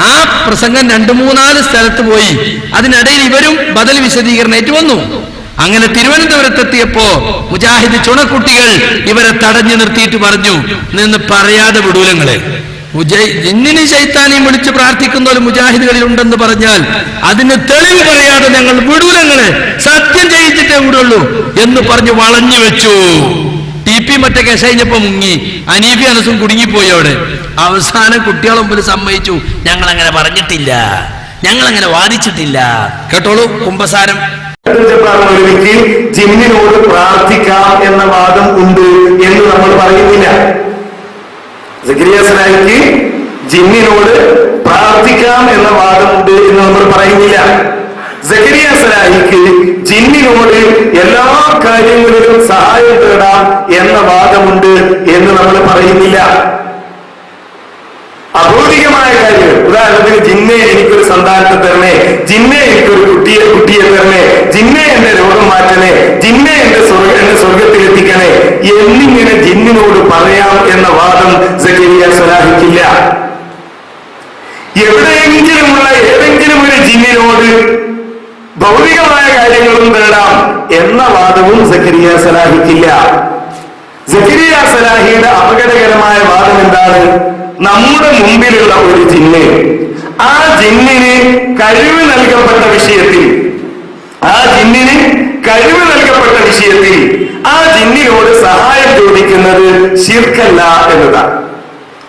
ആ പ്രസംഗം 2-3 സ്ഥലത്ത് പോയി. അതിനിടയിൽ ഇവരും ബദൽ വിശദീകരണമായിട്ട് വന്നു. അങ്ങനെ തിരുവനന്തപുരത്തെത്തിയപ്പോ മുജാഹിദ് ചുണക്കുട്ടികൾ ഇവരെ തടഞ്ഞു നിർത്തിയിട്ട് പറഞ്ഞു, നിന്ന് പറയാതെ വിടൂലങ്ങളെ. ജിന്നിന് ശൈത്താനെയും വിളിച്ച് പ്രാർത്ഥിക്കുന്ന ഒരു മുജാഹിദുകളിൽ ഉണ്ടെന്ന് പറഞ്ഞാൽ അതിന് തെളിവ് പറയാതെ ഞങ്ങൾ വിടൂലങ്ങളെ, സത്യം ചെയ്യിച്ചിട്ടേ വിടുള്ളൂ എന്ന് പറഞ്ഞു വളഞ്ഞു വെച്ചു. TP മറ്റേ കേസ് കഴിഞ്ഞപ്പോ മുങ്ങി. അനീഫി അനസും കുടുങ്ങിപ്പോയി അവിടെ. അവസാനം കുട്ടികളെ മുമ്പിൽ സമ്മതിച്ചു, ഞങ്ങൾ അങ്ങനെ പറഞ്ഞിട്ടില്ല, ഞങ്ങൾ അങ്ങനെ വാദിച്ചിട്ടില്ല. കേട്ടോളൂ കുമ്പസാരം. ജിന്നിനോട് പ്രാർത്ഥിക്കാം എന്ന വാദം ഉണ്ട് എന്ന് നമ്മൾ പറയുന്നില്ല. സക്കരിയ സലാഹിക്ക് ജിന്നിനോട് പ്രാർത്ഥിക്കാം എന്ന വാദമുണ്ട് എന്ന് നമ്മൾ പറയുന്നില്ല. സക്കരിയ സലാഹിക്ക് ജിന്നിനോട് എല്ലാ കാര്യങ്ങളിലും സഹായം തേടാം എന്ന വാദമുണ്ട് എന്ന് നമ്മൾ പറയുന്നില്ല. അഭൗതികമായ കാര്യങ്ങൾ, ഉദാഹരണത്തിന് ജിന്നെ എനിക്കൊരു സന്താനത്തെ തരണേ, ജിന്നെ എനിക്കൊരു കുട്ടിയെ തരണേ, ജിന്നെ എന്റെ രോഗം മാറ്റണേ, ജിന്നെ എന്റെ സ്വർഗത്തിൽ എത്തിക്കണേ എന്നിങ്ങനെ ജിന്നിനോട് പറയാം എന്ന വാദം സക്കരിയ സലാഹിക്കില്ല. എവിടെയെങ്കിലുമുള്ള ഏതെങ്കിലും ഒരു ജിന്നിനോട് ഭൗതികമായ കാര്യങ്ങളും തേടാം എന്ന വാദവും സക്കരിയ സലാഹിക്കില്ല. സക്കരിയ സലാഹിയുടെ അപകടകരമായ വാദം എന്താണ്? നമ്മുടെ മുമ്പിലുള്ള ഒരു ജിന്ന്, ആ ജിന്നിന് കഴിവ് നൽകപ്പെട്ട വിഷയത്തിൽ ആ ജിന്നിനോട് സഹായം ചോദിക്കുന്നത് ശിർക്കല്ല എന്നതാണ്.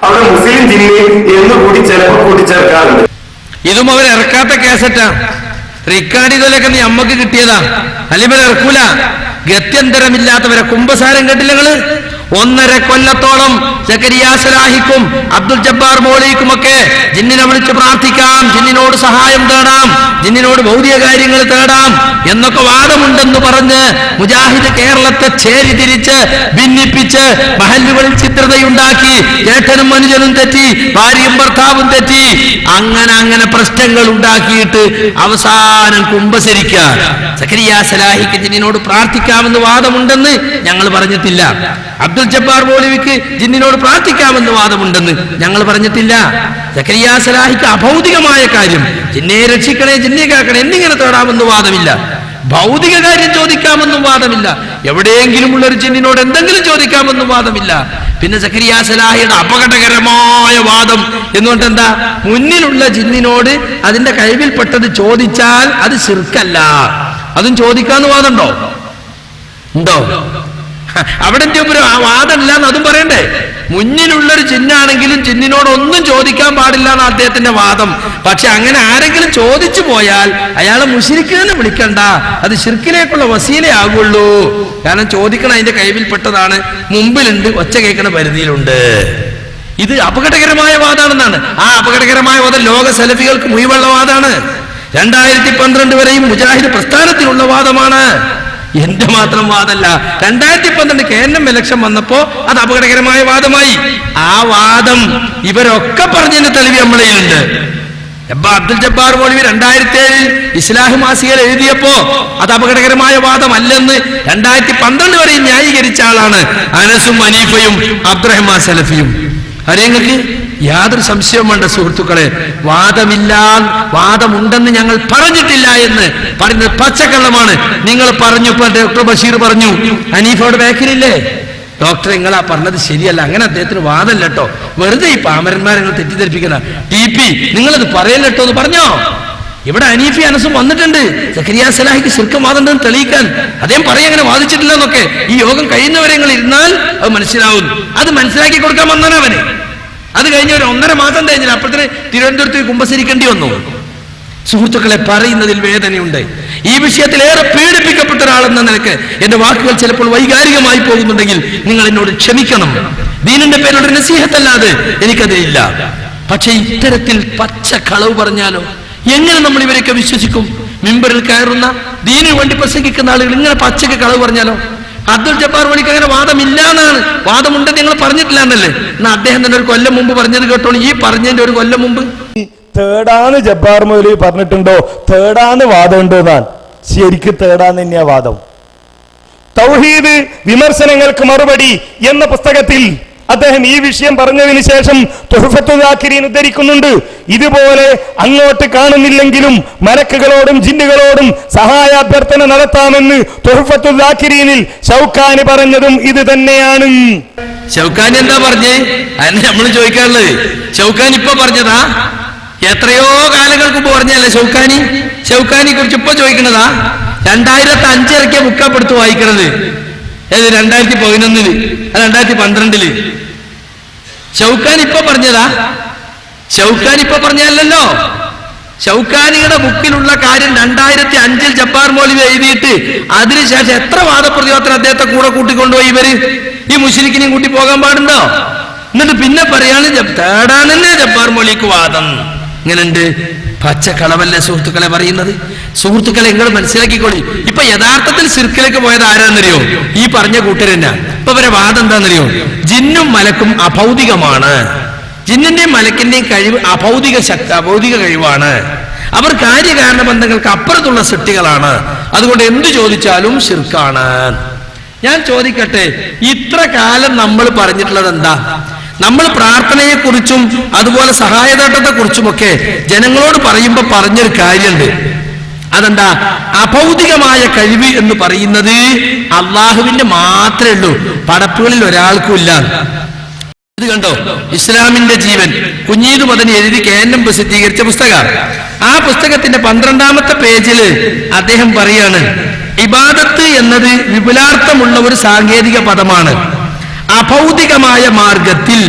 അവിടെ മുസ്ലിം ജിന്ന് എന്നുകൂടി ചിലപ്പോൾ കൂട്ടിച്ചേർക്കാറുണ്ട്. ഇതും അവർ ഇറക്കാത്ത കാസറ്റാ. റിക്കാർഡ് ഇതിലൊക്കെ നമ്മക്ക് കിട്ടിയതാ. അല്ലെങ്കിൽ ഇറക്കൂല. ഗത്യന്തരമില്ലാത്തവരെ കുമ്പസാരം കേട്ടില്ല നിങ്ങള്? 1.5 കൊല്ലത്തോളം സക്കരിയ സലാഹിക്കും അബ്ദുൽ ജബ്ബാർ മോളിക്കുമൊക്കെ ജിന്നിനെ വിളിച്ച് പ്രാർത്ഥിക്കാം, ജിന്നിനോട് സഹായം തേടാം, ജിന്നിനോട് ഭൗതിക കാര്യങ്ങൾ തേടാം എന്നൊക്കെ വാദമുണ്ടെന്ന് പറഞ്ഞ് മുജാഹിദ് കേരളത്തെ ചേരി തിരിച്ച് ഭിന്നിപ്പിച്ച് മഹല്ലുകളിൽ ചിത്രതയുണ്ടാക്കി, ഏട്ടനും മനുഷ്യനും തെറ്റി, ഭാര്യയും ഭർത്താവും തെറ്റി, അങ്ങനെ പ്രശ്നങ്ങൾ ഉണ്ടാക്കിയിട്ട് അവസാനം കുമ്പസരിക്കുക. സക്കരിയ സലാഹിക്ക് ജിന്നിനോട് പ്രാർത്ഥിക്കാമെന്ന് വാദമുണ്ടെന്ന് ഞങ്ങൾ പറഞ്ഞിട്ടില്ല. അബ്ദുൽ ജബ്ബാർ മൗലവിക്ക് ജിന്നിനോട് പ്രാർത്ഥിക്കാമെന്ന് വാദമുണ്ടെന്ന് ഞങ്ങൾ പറഞ്ഞിട്ടില്ല. സക്കരിയ സലാഹിക്ക് അഭൗതികമായ കാര്യം ജിന്നെ രക്ഷിക്കണേ, ജിന്നെ കാക്കണേ എന്നിങ്ങനെ തേടാമെന്ന് വാദമില്ല. ഭൗതിക കാര്യം ചോദിക്കാമെന്നും വാദമില്ല. എവിടെയെങ്കിലും ഉള്ള ഒരു ജിന്നിനോട് എന്തെങ്കിലും ചോദിക്കാമെന്നും വാദമില്ല. പിന്നെ സക്കരിയ സലാഹിയുടെ അപകടകരമായ വാദം എന്നുകൊണ്ട് എന്താ, മുന്നിലുള്ള ജിന്നിനോട് അതിന്റെ കഴിവിൽപ്പെട്ടത് ചോദിച്ചാൽ അത് ശിർക്കല്ല, അതും ചോദിക്കാന്ന് വാദമുണ്ടോ? ഉണ്ടോ? അവിടെ ഒരു വാദമില്ല എന്ന് അതും പറയണ്ടേ. മുന്നിലുള്ളൊരു ജിന്നാണെങ്കിലും ജിന്നിനോടൊന്നും ചോദിക്കാൻ പാടില്ല എന്ന് അദ്ദേഹത്തിന്റെ വാദം. പക്ഷെ അങ്ങനെ ആരെങ്കിലും ചോദിച്ചു പോയാൽ അയാളെ മുശ്രിക്കെന്ന് വിളിക്കണ്ട, അത് ശിർക്കിലേക്കുള്ള വസീലയാകുള്ളൂ. കാരണം ചോദിക്കണം അതിന്റെ കഴിവിൽപ്പെട്ടതാണ്, മുമ്പിലുണ്ട്, ഒച്ച കേൾക്കണ പരിധിയിലുണ്ട്. ഇത് അപകടകരമായ വാദാണെന്നാണ്. ആ അപകടകരമായ വാദം ലോക സലഫികൾക്ക് മുഴുവനുള്ള വാദാണ്. 2012 വരെയും മുജാഹിദ് പ്രസ്ഥാനത്തിനുള്ള വാദമാണ്. എന്റെ മാത്രം വാദമല്ല. 2012 കേന്ദ്രം ഇലക്ഷൻ വന്നപ്പോ അത് അപകടകരമായ വാദമായി. ആ വാദം ഇവരൊക്കെ പറഞ്ഞതിന് തെളിവ് നമ്മളയിലുണ്ട്. അബ്ദുൽ ജബ്ബാർ മൗലവി 2007 ഇസ്ലാഹ് മാസികയിൽ എഴുതിയപ്പോ അത് അപകടകരമായ വാദമല്ലെന്ന് 2012 വരെ ന്യായീകരിച്ച ആളാണ് അനസും അനീഫയും അബ്ദുറഹ്മാൻ സലഫിയും. അറിയങ്ങൾക്ക് യാതൊരു സംശയവും വേണ്ട സുഹൃത്തുക്കളെ, വാദമുണ്ടെന്ന് ഞങ്ങൾ പറഞ്ഞിട്ടില്ല എന്ന് പറയുന്നത് പച്ചക്കള്ളമാണ്. നിങ്ങൾ പറഞ്ഞു, ഇപ്പൊ ഡോക്ടർ ബഷീർ പറഞ്ഞു, ഹനീഫയുടെ ബാക്കിലില്ലേ ഡോക്ടർ, നിങ്ങളാ പറഞ്ഞത് ശരിയല്ല, അങ്ങനെ അദ്ദേഹത്തിന് വാദമല്ല കേട്ടോ, വെറുതെ ഈ പാമരന്മാരെ നിങ്ങൾ തെറ്റിദ്ധരിപ്പിക്കുന്ന TP നിങ്ങളത് പറയല്ല കേട്ടോ എന്ന് പറഞ്ഞോ. ഇവിടെ ഹനീഫി അനസും വന്നിട്ടുണ്ട് സക്കരിയ സലാഹിക്ക് ശിർക്കം വാദമുണ്ടെന്ന് തെളിയിക്കാൻ. അദ്ദേഹം പറയും അങ്ങനെ വാദിച്ചിട്ടില്ല എന്നൊക്കെ. ഈ യോഗം കഴിയുന്നവരെ നിങ്ങൾ ഇരുന്നാൽ അത് മനസ്സിലാവും. അത് മനസ്സിലാക്കി കൊടുക്കാൻ വന്നാണ് അവന്. അത് കഴിഞ്ഞ ഒരു 1.5 മാസം കഴിഞ്ഞില്ല, അപ്പോഴത്തെ തിരുവനന്തപുരത്ത് കുമ്പസരിക്കേണ്ടി വന്നു. സുഹൃത്തുക്കളെ, പറയുന്നതിൽ വേദനയുണ്ട്. ഈ വിഷയത്തിൽ ഏറെ പീഡിപ്പിക്കപ്പെട്ട ഒരാളെന്ന നിലക്ക് എന്റെ വാക്കുകൾ ചിലപ്പോൾ വൈകാരികമായി പോകുന്നുണ്ടെങ്കിൽ നിങ്ങൾ എന്നോട് ക്ഷമിക്കണം. ദീനിന്റെ പേരുടെ നസീഹത്തല്ലാതെ എനിക്കതിലില്ല. പക്ഷെ ഇത്തരത്തിൽ പച്ച കളവ് പറഞ്ഞാലോ എങ്ങനെ നമ്മൾ ഇവരൊക്കെ വിശ്വസിക്കും? മിമ്പറിൽ കയറുന്ന ദീനിന് വേണ്ടി പ്രസംഗിക്കുന്ന ആളുകൾ ഇങ്ങനെ പച്ചക്ക് കളവ് പറഞ്ഞാലോ? അബ്ദുൽ ജബ്ബാർ മൗലവിക്ക് അങ്ങനെ വാദമില്ല എന്നാണ്, വാദമുണ്ടെന്ന് നിങ്ങൾ പറഞ്ഞിട്ടില്ല എന്നല്ലേ. എന്നാ അദ്ദേഹം തന്നെ ഒരു കൊല്ലം മുമ്പ് പറഞ്ഞത് കേട്ടോളൂ. ഈ പറഞ്ഞതിന്റെ ഒരു കൊല്ലം മുമ്പ് തേടാന്ന് ജബ്ബാർ മൗലവി പറഞ്ഞിട്ടുണ്ടോ? തേടാന്ന് വാദമുണ്ട് എന്നാണ്. ശരിക്കും തേടാന്ന് തന്നെയാ വാദം. തൗഹീദ് വിമർശനങ്ങൾക്ക് മറുപടി എന്ന പുസ്തകത്തിൽ അദ്ദേഹം ഈ വിഷയം പറഞ്ഞതിന് ശേഷം തുഹ്ഫത്തുൽ ദാക്കിരീൻ ഉദ്ധരിക്കുന്നുണ്ട്. ഇതുപോലെ അങ്ങോട്ട് കാണുന്നില്ലെങ്കിലും മലക്കുകളോടും ജിന്നുകളോടും സഹായാഭ്യർത്ഥന നടത്താമെന്ന് തുഹ്ഫത്തുൽ ദാക്കിരീനിൽ ശൗക്കാനി പറഞ്ഞതും ഇത് തന്നെയാണ്. ശൗക്കാനി എന്താ പറഞ്ഞേ? അതിന് നമ്മൾ ചോദിക്കാനുള്ളത്, ശൗക്കാനി ഇപ്പൊ പറഞ്ഞതാ? എത്രയോ കാലങ്ങൾക്ക് മുമ്പ് പറഞ്ഞല്ലേ ശൗക്കാനി? ശൗക്കാനിയെ കുറിച്ച് ഇപ്പൊ ചോദിക്കുന്നതാ? 2005 ഇറക്കിയ ബുക്കാപ്പെടുത്ത് വായിക്കണത്. ഏത് 2011 2012 ശൗക്കാനി ഇപ്പൊ പറഞ്ഞതാ? ശൗക്കാനി ഇപ്പൊ പറഞ്ഞല്ലോ. ശൗക്കാനിയുടെ ബുക്കിലുള്ള കാര്യം 2005 ജബ്ബാർ മൗലവി എഴുതിയിട്ട് അതിനുശേഷം എത്ര വാദപ്രതിവാദത്തിന് അദ്ദേഹത്തെ കൂടെ കൂട്ടിക്കൊണ്ടുപോയി ഇവര്? ഈ മുശ്രിക്കിനെയും കൂട്ടി പോകാൻ പാടുണ്ടോ? എന്നിട്ട് പിന്നെ പറയാണ് തേടാനല്ലേ ജബ്ബാർ മൗലവിക്ക് വാദം. ഇങ്ങനെയുണ്ട്. പച്ചക്കളവല്ലേ സുഹൃത്തുക്കളെ പറയുന്നത്? സുഹൃത്തുക്കളെ നിങ്ങൾ മനസ്സിലാക്കിക്കോളി. ഇപ്പൊ യഥാർത്ഥത്തിൽ ശിർക്കിലേക്ക് പോയത് ആരാന്നറിയോ? ഈ പറഞ്ഞ കൂട്ടരെന്നാ. ഇപ്പൊ ഇവരെ വാദം എന്താണെന്നറിയോ? ജിന്നും മലക്കും അഭൗതികമാണ്. ജിന്നിന്റെയും മലക്കിന്റെയും കഴിവ് അഭൗതിക കഴിവാണ്. അവർ കാര്യകാരണ ബന്ധങ്ങൾക്ക് അപ്പുറത്തുള്ള സൃഷ്ടികളാണ്. അതുകൊണ്ട് എന്തു ചോദിച്ചാലും ശിർക്കാണ്. ഞാൻ ചോദിക്കട്ടെ, ഇത്ര കാലം നമ്മൾ പറഞ്ഞിട്ടുള്ളത് എന്താ? നമ്മൾ പ്രാർത്ഥനയെക്കുറിച്ചും അതുപോലെ സഹായതേട്ടത്തെക്കുറിച്ചുമൊക്കെ ജനങ്ങളോട് പറയുമ്പോൾ പറഞ്ഞൊരു കാര്യമുണ്ട്. അതെന്താ? അഭൗതികമായ കഴിവ് എന്ന് പറയുന്നത് അള്ളാഹുവിന്റെ മാത്രമേ ഉള്ളൂ, പടപ്പുകളിൽ ഒരാൾക്കും ഇല്ല. ഇത് കണ്ടോ, ഇസ്ലാമിന്റെ ജീവൻ കുഞ്ഞീദ് മദനി എഴുതി കേന്ദ്രം പ്രസിദ്ധീകരിച്ച പുസ്തകം. ആ പുസ്തകത്തിന്റെ 12ാമത്തെ പേജില് അദ്ദേഹം പറയാണ്, ഇബാദത്ത് എന്നത് വിപുലാർത്ഥമുള്ള ഒരു സാങ്കേതിക പദമാണ്. അഭൗതികമായ മാർഗത്തിൽ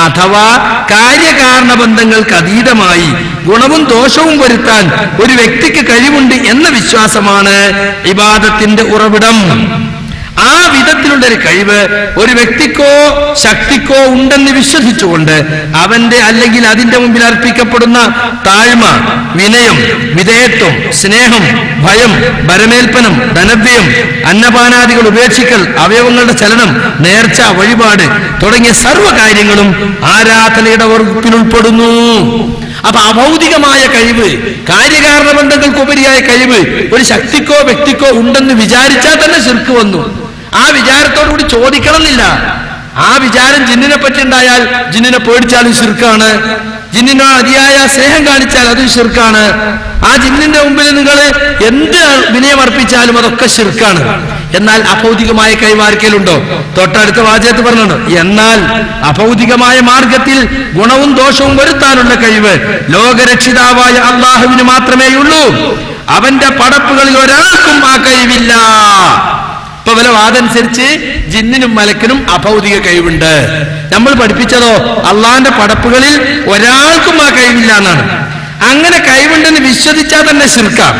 അഥവാ കാര്യകാരണ ബന്ധങ്ങൾക്ക് അതീതമായി ഗുണവും ദോഷവും വരുത്താൻ ഒരു വ്യക്തിക്ക് കഴിവുണ്ട് എന്ന വിശ്വാസമാണ് ഇബാദത്തിന്റെ ഉറവിടം. ആ വിധത്തിലുള്ള ഒരു കഴിവ് ഒരു വ്യക്തിക്കോ ശക്തിക്കോ ഉണ്ടെന്ന് വിശ്വസിച്ചുകൊണ്ട് അവന്റെ അല്ലെങ്കിൽ അതിന്റെ മുമ്പിൽ അർപ്പിക്കപ്പെടുന്ന താഴ്മ, വിനയം, വിധേയത്വം, സ്നേഹം, ഭയം, ഭരമേൽപ്പനം, ധനവ്യയം, അന്നപാനാദികൾ ഉപേക്ഷിക്കൽ, അവയവങ്ങളുടെ ചലനം, നേർച്ച, വഴിപാട് തുടങ്ങിയ സർവ്വകാര്യങ്ങളും ആരാധനയുടെ വകുപ്പിൽ ഉൾപ്പെടുന്നു. അപ്പൊ അഭൗതികമായ കഴിവ്, കാര്യകാരണ ബന്ധങ്ങൾക്കുപരിയായ കഴിവ് ഒരു ശക്തിക്കോ വ്യക്തിക്കോ ഉണ്ടെന്ന് വിചാരിച്ചാൽ തന്നെ ശിർക്ക് വന്നു. ആ വിചാരത്തോടു കൂടി ചോദിക്കണം എന്നില്ല. ആ വിചാരം ജിന്നിനെ പറ്റി ഉണ്ടായാൽ ജിന്നിനെ പേടിച്ചാലും ശിർക്കാണ്, ജിന്നിനോട് അതിയായ സ്നേഹം കാണിച്ചാൽ അതും ശിർക്കാണ്. ആ ജിന്നിന്റെ മുമ്പിൽ നിങ്ങൾ എന്ത് വിനയം അർപ്പിച്ചാലും അതൊക്കെ ശിർക്കാണ്. എന്നാൽ അഭൗതികമായ കൈവാർക്കലുണ്ടോ? തൊട്ടടുത്ത വാചകത്ത് പറഞ്ഞുണ്ട്, എന്നാൽ അഭൗതികമായ മാർഗത്തിൽ ഗുണവും ദോഷവും വരുത്താനുള്ള കഴിവ് ലോകരക്ഷിതാവായ അള്ളാഹുവിന് മാത്രമേയുള്ളൂ. അവന്റെ പടപ്പുകളിൽ ഒരാൾക്കും ആ കഴിവില്ല. ഇപ്പൊ വല്ല വാദനുസരിച്ച് ജിന്നിനും മലക്കിനും അഭൗതിക കഴിവുണ്ട്. നമ്മൾ പഠിപ്പിച്ചതോ അള്ളാന്റെ പടപ്പുകളിൽ ഒരാൾക്കും ആ കഴിവില്ല എന്നാണ്. അങ്ങനെ കഴിവുണ്ടെന്ന് വിശ്വസിച്ചാൽ തന്നെ ശിർക്കാം.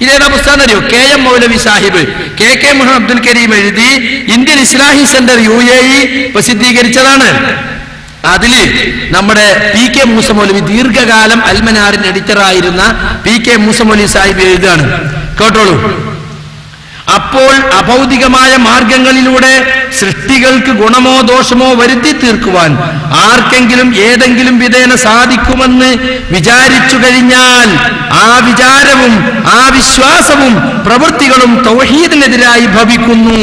ഇതേതാ പുസ്തകം അറിയോ? KM മൗലവി സാഹിബ് KK മുഹമ്മദ് അബ്ദുൽ കരീം എഴുതി ഇന്ത്യൻ ഇസ്ലാഹി സെന്റർ UAE പ്രസിദ്ധീകരിച്ചതാണ്. അതില് നമ്മുടെ PK മൂസ മൗലവി, ദീർഘകാലം അൽമനാറിന്റെ എഡിറ്ററായിരുന്ന PK മൂസ മൗലവി സാഹിബ് എഴുതുകയാണ്. കേട്ടോളൂ. അപ്പോൾ അഭൗതികമായ മാർഗങ്ങളിലൂടെ സൃഷ്ടികൾക്ക് ഗുണമോ ദോഷമോ വരുത്തി തീർക്കുവാൻ ആർക്കെങ്കിലും ഏതെങ്കിലും വിധേന സാധിക്കുമെന്ന് വിചാരിച്ചു കഴിഞ്ഞാൽ ആ വിചാരവും ആ വിശ്വാസവും പ്രവൃത്തികളും തൗഹീദിനെതിരായി ഭവിക്കുന്നു,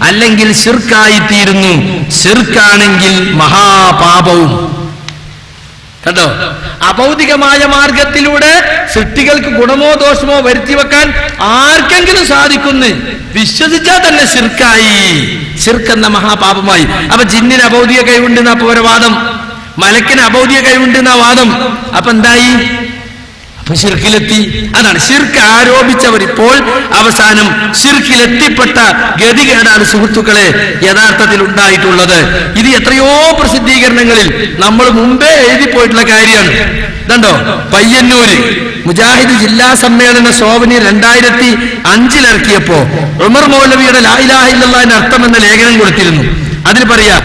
അല്ലെങ്കിൽ ശിർക്കായിത്തീരുന്നു. ശിർക്കാണെങ്കിൽ മഹാപാപവും. കണ്ടോ? അഭൗതികമായ മാർഗത്തിലൂടെ സൃഷ്ടികൾക്ക് ഗുണമോ ദോഷമോ വരുത്തി വെക്കാൻ ആർക്കെങ്കിലും സാധിക്കുന്നു വിശ്വസിച്ചാൽ തന്നെ ശിർക്കായി. ശിർക്കെന്ന മഹാപാപമായി. അപ്പൊ ജിന്നിന് അഭൗതിക കഴിവുണ്ടെന്ന അപ്പൊ ഒരു വാദം, മലക്കിന് അഭൗതിക കഴിവുണ്ടെന്ന വാദം. അപ്പൊ എന്തായി? അപ്പൊ ശിർക്കിലെത്തി. അതാണ് ശിർക്ക് ആരോപിച്ചവർ ഇപ്പോൾ അവസാനം ശിർക്കിലെത്തിപ്പെട്ട ഗതികേടാണ് സുഹൃത്തുക്കളെ യഥാർത്ഥത്തിൽ ഉണ്ടായിട്ടുള്ളത്. ഇത് എത്രയോ പ്രസിദ്ധീകരണങ്ങളിൽ നമ്മൾ മുമ്പേ എഴുതിപ്പോയിട്ടുള്ള കാര്യമാണ്. ഇതുണ്ടോ? പയ്യന്നൂര് മുജാഹിദ് ജില്ലാ സമ്മേളന ശോഭനി 2005 ഇറക്കിയപ്പോ ഉമർ മൗലവിയുടെ ലാ ഇലാഹ ഇല്ലല്ലാഹിന്റെ അർത്ഥം എന്ന ലേഖനം കൊടുത്തിരുന്നു. അതിൽ പറയാ,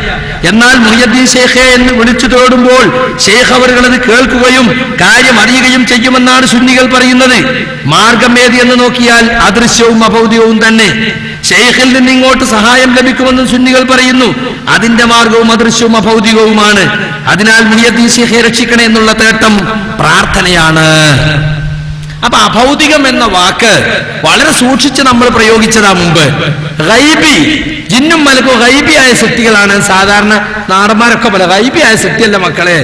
എന്നാൽ മുഹ്യിദ്ദീൻ ശൈഖേ എന്ന് വിളിച്ചു തേടുമ്പോൾ ശൈഖ് അവറുകളത് കേൾക്കുകയും കാര്യം അറിയുകയും ചെയ്യുമെന്നാണ് സുന്നികൾ പറയുന്നത്. മാർഗം ഏത് എന്ന് നോക്കിയാൽ അദൃശ്യവും അഭൗതികവും തന്നെ. ശൈഖിൽ നിന്ന് ഇങ്ങോട്ട് സഹായം ലഭിക്കുമെന്നും സുന്നികൾ പറയുന്നു. അതിന്റെ മാർഗവും അദൃശ്യവും അഭൗതികവുമാണ്. അതിനാൽ മുഹ്യിദ്ദീൻ ശൈഖേ രക്ഷിക്കണേ എന്നുള്ള തേട്ടം പ്രാർത്ഥനയാണ്. അപ്പൊ അഭൗതികം എന്ന വാക്ക് വളരെ സൂക്ഷിച്ച് നമ്മൾ പ്രയോഗിച്ചതാ മുമ്പ്. ഗൈബി, ജിന്നും മലക്കും ഗൈബിയായ സൃഷ്ടികളാണ്. സാധാരണ നാടന്മാരൊക്കെ പോലെ ഗൈബിയായ സൃഷ്ടിയല്ല മക്കളെ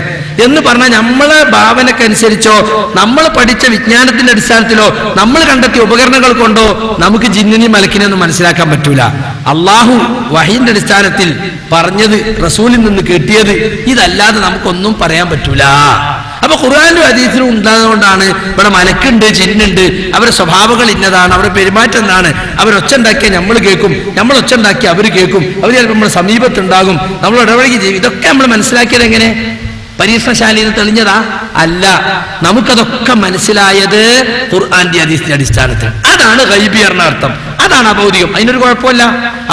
എന്ന് പറഞ്ഞാൽ നമ്മളെ ഭാവനക്കനുസരിച്ചോ നമ്മൾ പഠിച്ച വിജ്ഞാനത്തിന്റെ അടിസ്ഥാനത്തിലോ നമ്മൾ കണ്ടെത്തിയ ഉപകരണങ്ങൾ കൊണ്ടോ നമുക്ക് ജിന്നിനെയും മലക്കിനെ ഒന്നും മനസ്സിലാക്കാൻ പറ്റൂല. അള്ളാഹു വഹീന്റെ അടിസ്ഥാനത്തിൽ പറഞ്ഞത്, റസൂലിൽ നിന്ന് കിട്ടിയത്, ഇതല്ലാതെ നമുക്കൊന്നും പറയാൻ പറ്റൂല. അപ്പൊ ഖുർആനിലും ഹദീസിലും ഉണ്ടായതുകൊണ്ടാണ് ഇവിടെ മലക്കുണ്ട്, ജിന്നുണ്ട്, അവരുടെ സ്വഭാവങ്ങൾ ഇന്നതാണ്, അവരുടെ പെരുമാറ്റം എന്താണ്, അവരൊച്ച ഉണ്ടാക്കിയാൽ നമ്മൾ കേൾക്കും, നമ്മൾ ഒച്ച ഉണ്ടാക്കി അവർ കേൾക്കും, അവർ ചിലപ്പോൾ നമ്മുടെ സമീപത്തുണ്ടാകും, നമ്മൾ ഇടപഴകി ചെയ്യും. ഇതൊക്കെ നമ്മൾ മനസ്സിലാക്കിയത് എങ്ങനെ? പരീക്ഷണശാലയിൽ തെളിഞ്ഞതാ? അല്ല. നമുക്കതൊക്കെ മനസ്സിലായത് ഖുർആന്റെ ഹദീസിന്റെ അടിസ്ഥാനത്തിൽ. അതാണ് ഗൈബി എന്ന അർത്ഥം. അതാണ് അഭൗതികം. അതിനൊരു കുഴപ്പമില്ല.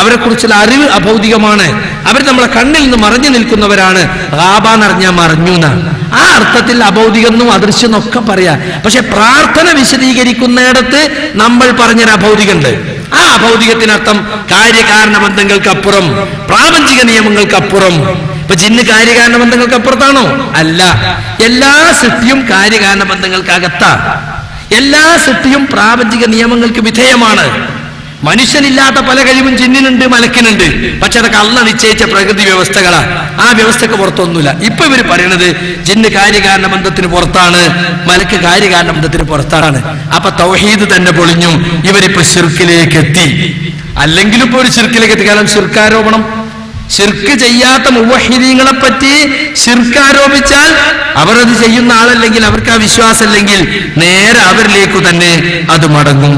അവരെ കുറിച്ചുള്ള അറിവ് അഭൗതികമാണ്. അവർ നമ്മളെ കണ്ണിൽ നിന്ന് മറഞ്ഞു നിൽക്കുന്നവരാണ്. റാബാന്നറിഞ്ഞാൽ മറഞ്ഞു എന്നാണ്. ആ അർത്ഥത്തിൽ അഭൗതികമെന്നും അദൃശ്യം ഒക്കെ പറയാം. പക്ഷെ പ്രാർത്ഥന വിശദീകരിക്കുന്നിടത്ത് നമ്മൾ പറഞ്ഞൊരു അഭൗതികമുണ്ട്. ആ അഭൗതികത്തിനർത്ഥം കാര്യകാരണ ബന്ധങ്ങൾക്കപ്പുറം, പ്രാപഞ്ചിക നിയമങ്ങൾക്കപ്പുറം. ഇപ്പൊ ജിന്ന് കാര്യകാരണ ബന്ധങ്ങൾക്ക് അപ്പുറത്താണോ? അല്ല. എല്ലാ സൃഷ്ടിയും കാര്യകാരണ ബന്ധങ്ങൾക്കകത്താണ്. എല്ലാ സൃഷ്ടിയും പ്രാപഞ്ചിക നിയമങ്ങൾക്ക് വിധേയമാണ്. മനുഷ്യനില്ലാത്ത പല കഴിവും ജിന്നിനുണ്ട്, മലക്കിനുണ്ട്. പക്ഷെ അതൊക്കെ അള്ളാഹ് നിശ്ചയിച്ച പ്രകൃതി വ്യവസ്ഥകളാണ്. ആ വ്യവസ്ഥക്ക് പുറത്തൊന്നുമില്ല. ഇപ്പൊ ഇവര് പറയണത് ജിന്ന് കാര്യകാരണ ബന്ധത്തിന് പുറത്താണ്, മലക്ക് കാര്യകാരണ ബന്ധത്തിന് പുറത്താണ്. അപ്പൊ തൗഹീദ് തന്നെ പൊളിഞ്ഞു. ഇവരിപ്പോ ശിർക്കിലേക്ക് എത്തി. അല്ലെങ്കിലും ഇപ്പൊ ഒരു ശിർക്കിലേക്ക് എത്തി. കാരണം ശിർക്കാരോപണം, ശിർക്ക് ചെയ്യാത്ത മുവഹിദീങ്ങളെ പറ്റി ശിർക്കാരോപിച്ചാൽ അവരത് ചെയ്യുന്ന ആളല്ലെങ്കിൽ, അവർക്ക് ആ വിശ്വാസം അല്ലെങ്കിൽ നേരെ അവരിലേക്ക് തന്നെ അത് മടങ്ങും.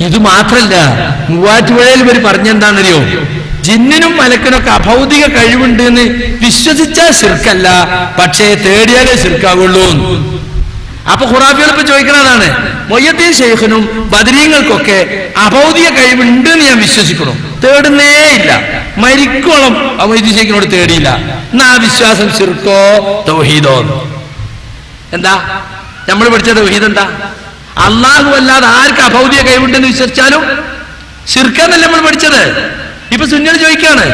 ഇത് മാത്രല്ല, മൂവാറ്റുപുഴയിൽ ഇവർ പറഞ്ഞെന്താണെന്നറിയോ? ജിന്നിനും മലക്കിനൊക്കെ അഭൗതിക കഴിവുണ്ട് എന്ന് വിശ്വസിച്ചാൽ ശിർക്കല്ല, പക്ഷേ തേടിയാലേ ശിർക്കാവുള്ളൂ. അപ്പൊ ഖുറാഫികൾ ഇപ്പൊ ചോദിക്കുന്നതാണ്, മുഹ്യിദ്ദീൻ ശൈഖിനും ബദരീങ്ങൾക്കൊക്കെ അഭൗതിക കഴിവുണ്ട് എന്ന് ഞാൻ വിശ്വസിക്കണം, തേടുന്നേ ഇല്ല, മരിക്കോളം മുഹ്യിദ്ദീൻ ശൈഖിനോട് തേടിയില്ല. എന്നാ ആ വിശ്വാസം ശിർക്കോ തൗഹീദോ? എന്താ നമ്മൾ പഠിച്ച തൗഹീദ്? എന്താ? അള്ളാഹു അല്ലാതെ ആർക്ക് അഭൗതിക കഴിവുണ്ടെന്ന് വിശ്വസിച്ചാലും ശിർക്കെന്നല്ല നമ്മൾ പഠിച്ചത്. ഇപ്പൊ സുന്നികൾ ചോദിക്കാണ്.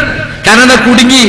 കാരണം കുടുങ്ങി